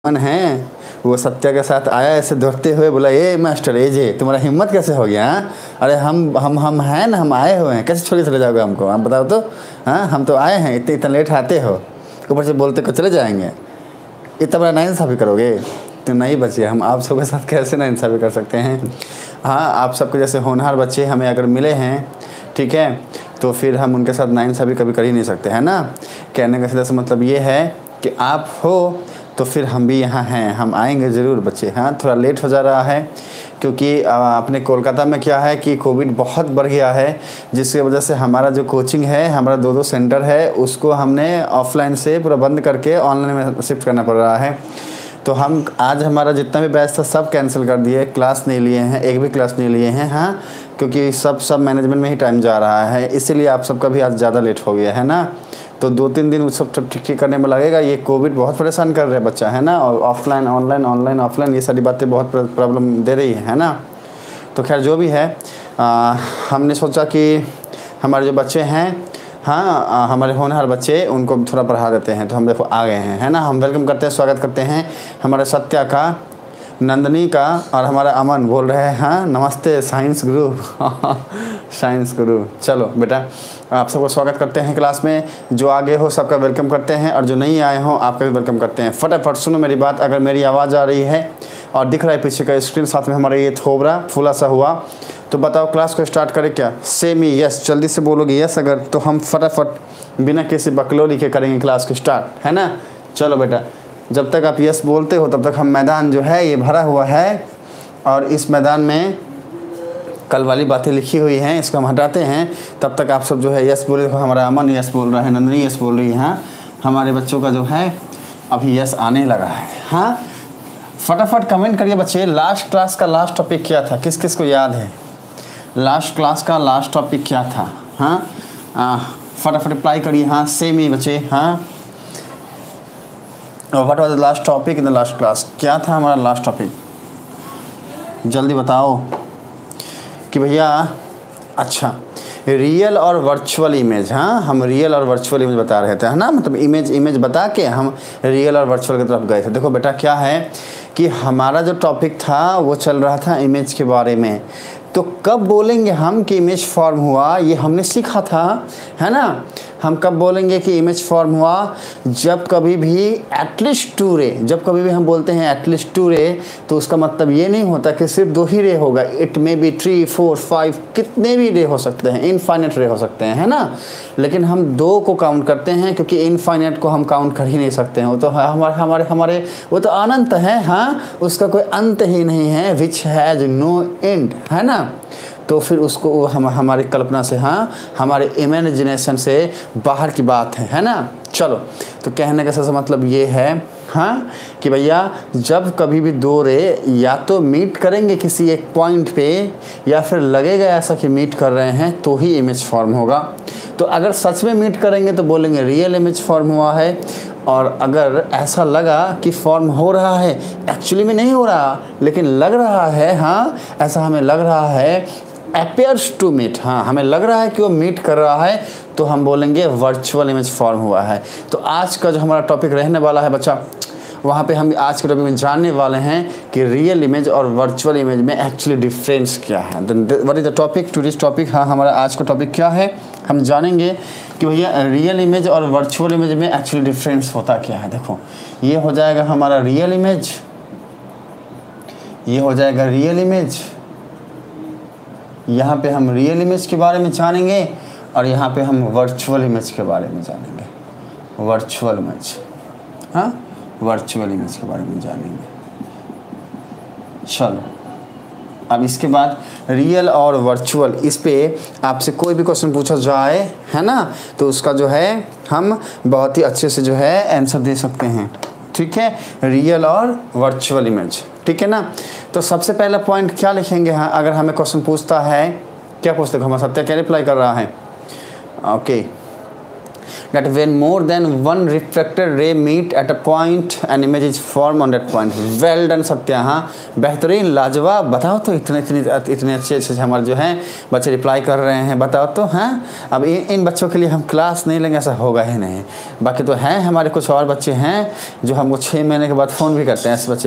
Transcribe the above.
मन है वो सत्या के साथ आया ऐसे दौड़ते हुए, बोला ए मास्टर ए जे तुम्हारा हिम्मत कैसे हो गया? हाँ अरे हम हैं ना, हम आए हुए हैं, कैसे छोड़ के चले जाओगे हमको? आप बताओ तो। हाँ हम तो आए हैं, इतने इतना लेट आते हो, ऊपर से बोलते को चले जाएंगे, इतना बड़ा नाइंसाफ़ी करोगे? तो नहीं बचिए, हम आप सबके साथ कैसे नाइंसाफ़ी कर सकते हैं? हाँ आप सबके जैसे होनहार बच्चे हमें अगर मिले हैं, ठीक है, तो फिर हम उनके साथ नाइंसाफ़ी कभी कर ही नहीं सकते, है ना। कहने का सीधा सा मतलब ये है कि आप हो तो फिर हम भी यहाँ हैं, हम आएंगे ज़रूर बच्चे। हाँ थोड़ा लेट हो जा रहा है क्योंकि अपने कोलकाता में क्या है कि कोविड बहुत बढ़ गया है, जिसकी वजह से हमारा जो कोचिंग है, हमारा 2-2 सेंटर है, उसको हमने ऑफलाइन से पूरा बंद करके ऑनलाइन में शिफ्ट करना पड़ रहा है। तो हम आज हमारा जितना भी बैच था सब कैंसिल कर दिए, क्लास नहीं लिए हैं, एक भी क्लास नहीं लिए हैं। हाँ क्योंकि सब मैनेजमेंट में ही टाइम जा रहा है, इसीलिए आप सबका भी आज ज़्यादा लेट हो गया है ना। तो 2-3 दिन सब ठीक करने में लगेगा। ये कोविड बहुत परेशान कर रहे हैं बच्चा, है ना, और ऑफलाइन ऑनलाइन ऑनलाइन ऑफलाइन ये सारी बातें बहुत प्रॉब्लम दे रही है ना। तो खैर जो भी है, हमने सोचा कि हमारे जो बच्चे हैं, हाँ हमारे होनहार बच्चे, उनको थोड़ा पढ़ा देते हैं। तो हम देखो आ गए हैं, है ना। हम वेलकम करते हैं, स्वागत करते हैं हमारे सत्या का, नंदनी का और हमारा अमन बोल रहे हैं। हाँ नमस्ते साइंस गुरु साइंस गुरु। चलो बेटा आप सबको स्वागत करते हैं क्लास में। जो आगे हो सबका वेलकम करते हैं और जो नहीं आए हो आपका भी वेलकम करते हैं। फटाफट सुनो मेरी बात, अगर मेरी आवाज़ आ रही है और दिख रहा है पीछे का स्क्रीन, साथ में हमारा ये थोबरा फूला सा हुआ, तो बताओ क्लास को स्टार्ट करें क्या? सेम ही यस, जल्दी से बोलोगे यस अगर, तो हम फटाफट बिना किसी बकलोरी के करेंगे क्लास को स्टार्ट, है ना। चलो बेटा जब तक आप यस बोलते हो तब तक हम मैदान जो है ये भरा हुआ है, और इस मैदान में कल वाली बातें लिखी हुई हैं, इसको हम हटाते हैं। तब तक आप सब जो है यस बोले। देखो हमारा अमन यस बोल रहा है, नंदनी यस बोल रही है। हाँ हमारे बच्चों का जो है अभी यस आने लगा है। हाँ फटाफट कमेंट करिए बच्चे, लास्ट क्लास का लास्ट टॉपिक क्या था? किस किस को याद है लास्ट क्लास का लास्ट टॉपिक क्या था? हाँ फटाफट रिप्लाई करिए। हाँ सेम ही बच्चे। हाँ what was the last topic in the last class? क्या था हमारा लास्ट टॉपिक? जल्दी बताओ कि भैया। अच्छा रियल और वर्चुअल इमेज। हाँ हम रियल और वर्चुअल इमेज बता रहे थे, है ना। मतलब इमेज बता के हम रियल और वर्चुअल की तरफ गए थे। देखो बेटा क्या है कि हमारा जो टॉपिक था वो चल रहा था इमेज के बारे में। तो कब बोलेंगे हम कि इमेज फॉर्म हुआ, ये हमने सीखा था, है ना। हम कब बोलेंगे कि इमेज फॉर्म हुआ? जब कभी भी एटलीस्ट 2 रे, जब कभी भी हम बोलते हैं एटलीस्ट 2 रे, तो उसका मतलब ये नहीं होता कि सिर्फ 2 ही रे होगा। इट में भी 3, 4, 5 कितने भी रे हो सकते हैं, इनफाइनाइट रे हो सकते हैं, है ना। लेकिन हम 2 को काउंट करते हैं क्योंकि इनफाइनाइट को हम काउंट कर ही नहीं सकते हैं। वो तो हमारे वो तो अनंत है। हाँ उसका कोई अंत ही नहीं है, विच हैज़ नो एंड, है ना। तो फिर उसको हमारी कल्पना से, हाँ हमारे इमेजिनेशन से बाहर की बात है ना। चलो तो कहने का सही मतलब ये है, हाँ कि भैया जब कभी भी 2 रे या तो मीट करेंगे किसी एक पॉइंट पे, या फिर लगेगा ऐसा कि मीट कर रहे हैं, तो ही इमेज फॉर्म होगा। तो अगर सच में मीट करेंगे तो बोलेंगे रियल इमेज फॉर्म हुआ है, और अगर ऐसा लगा कि फॉर्म हो रहा है, एक्चुअली में नहीं हो रहा लेकिन लग रहा है, हाँ ऐसा हमें लग रहा है, अपीयर्स टू मीट, हाँ हमें लग रहा है कि वो मीट कर रहा है, तो हम बोलेंगे वर्चुअल इमेज फॉर्म हुआ है। तो आज का जो हमारा टॉपिक रहने वाला है बच्चा, वहाँ पे हम आज के टॉपिक में जानने वाले हैं कि रियल इमेज और वर्चुअल इमेज में एक्चुअली डिफरेंस क्या है। What is the topic to this topic? हाँ हमारा आज का टॉपिक क्या है, हम जानेंगे कि भैया रियल इमेज और वर्चुअल इमेज में एक्चुअली डिफरेंस होता क्या है। देखो ये हो जाएगा हमारा रियल इमेज, ये हो जाएगा रियल इमेज। यहाँ पे हम रियल इमेज के बारे में जानेंगे और यहाँ पे हम वर्चुअल इमेज के बारे में जानेंगे। वर्चुअल इमेज, हाँ वर्चुअल इमेज के बारे में जानेंगे। चलो अब इसके बाद रियल और वर्चुअल, इस पे आपसे कोई भी क्वेश्चन पूछा जाए, है ना, तो उसका जो है हम बहुत ही अच्छे से जो है आंसर दे सकते हैं। ठीक है, रियल और वर्चुअल इमेज, ठीक है ना। तो सबसे पहला पॉइंट क्या लिखेंगे? हाँ अगर हमें क्वेश्चन पूछता है, क्या पूछते हैं, हमारा सत्या क्या रिप्लाई कर रहा है? Okay that when more than one refracted ray meet at a point an image is formed on that point. Well done Satya, हाँ बेहतरीन लाजवाब। बताओ तो इतने अच्छे से हमारे जो हैं बच्चे रिप्लाई कर रहे हैं, बताओ तो। हाँ अब इन बच्चों के लिए हम क्लास नहीं लेंगे, ऐसा होगा ही नहीं। बाकी तो हैं हमारे कुछ और बच्चे हैं जो हमको 6 महीने के बाद फ़ोन भी करते हैं, ऐसे बच्चे